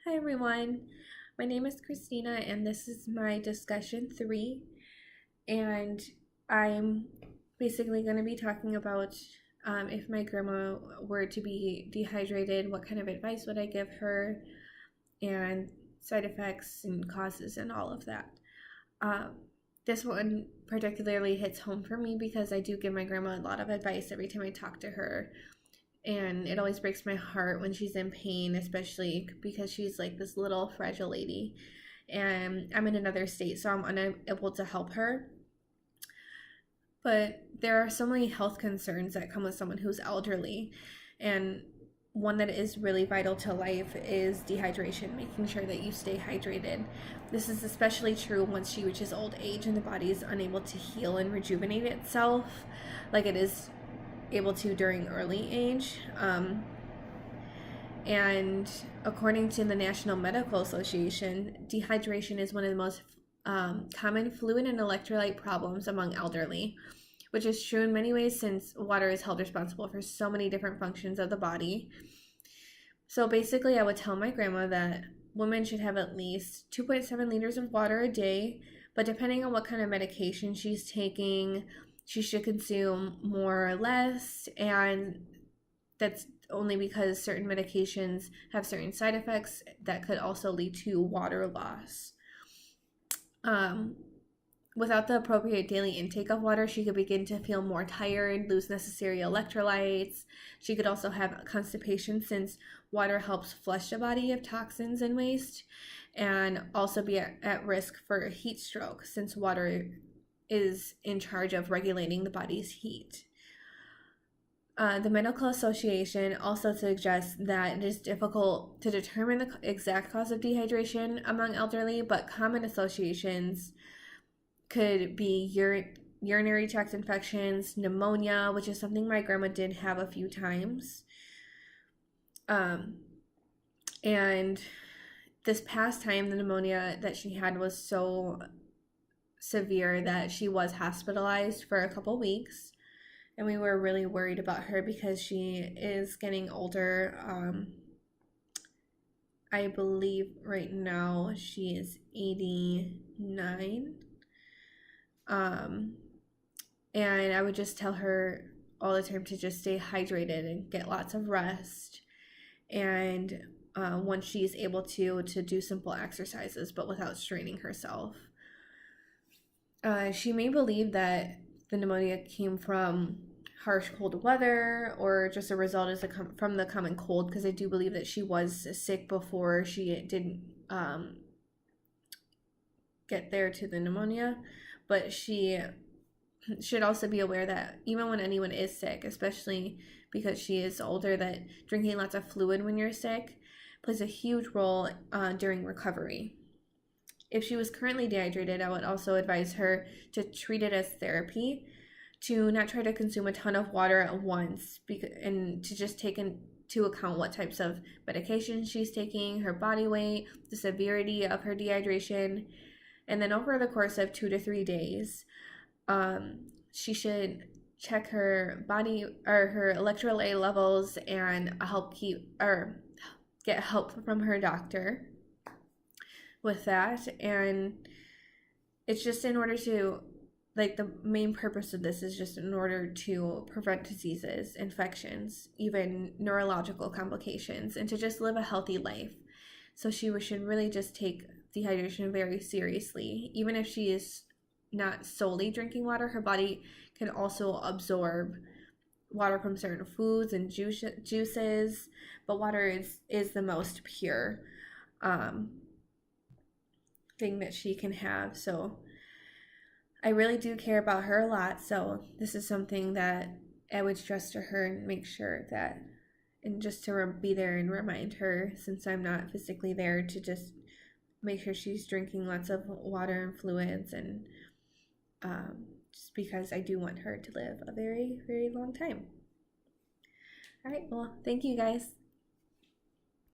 Hi everyone, my name is Kristina and this is my discussion 3, and I'm basically going to be talking about if my grandma were to be dehydrated, what kind of advice would I give her, and side effects and causes and all of that. Um, this one particularly hits home for me because I do give my grandma a lot of advice every time I talk to her. And it always breaks my heart when she's in pain, especially because she's like this little fragile lady. And I'm in another state, so I'm unable to help her. But there are so many health concerns that come with someone who's elderly. And one that is really vital to life is dehydration, making sure that you stay hydrated. This is especially true once she reaches old age and the body is unable to heal and rejuvenate itself like it is able to during early age. And according to the National Medical Association, dehydration is one of the most common fluid and electrolyte problems among elderly, which is true in many ways since water is held responsible for so many different functions of the body. So basically, I would tell my grandma that women should have at least 2.7 liters of water a day, but depending on what kind of medication she's taking, she should consume more or less, and that's only because certain medications have certain side effects that could also lead to water loss. Without the appropriate daily intake of water, she could begin to feel more tired, lose necessary electrolytes. She could also have constipation since water helps flush the body of toxins and waste, and also be at risk for heat stroke since water is in charge of regulating the body's heat. The Medical Association also suggests that it is difficult to determine the exact cause of dehydration among elderly, but common associations could be urinary tract infections, pneumonia, which is something my grandma did have a few times. And this past time, the pneumonia that she had was so severe that she was hospitalized for a couple weeks, and we were really worried about her because she is getting older. I believe right now she is 89. And I would just tell her all the time to just stay hydrated and get lots of rest, and once she's able to do simple exercises but without straining herself. She may believe that the pneumonia came from harsh cold weather or just a result from the common cold, because I do believe that she was sick before she didn't get there to the pneumonia. But she should also be aware that even when anyone is sick, especially because she is older, that drinking lots of fluid when you're sick plays a huge role during recovery. If she was currently dehydrated, I would also advise her to treat it as therapy, to not try to consume a ton of water at once, and to just take into account what types of medications she's taking, her body weight, the severity of her dehydration, and then over the course of 2 to 3 days, she should check her body or her electrolyte levels and get help from her doctor with that. And it's just in order to, like, the main purpose of this is just in order to prevent diseases, infections, even neurological complications, and to just live a healthy life. So she should really just take dehydration very seriously. Even if she is not solely drinking water, her body can also absorb water from certain foods and juices, but water is the most pure thing that she can have. So I really do care about her a lot, so this is something that I would stress to her and make sure that, and just to be there and remind her, since I'm not physically there, to just make sure she's drinking lots of water and fluids, and just because I do want her to live a very, very long time. All right, well, thank you guys.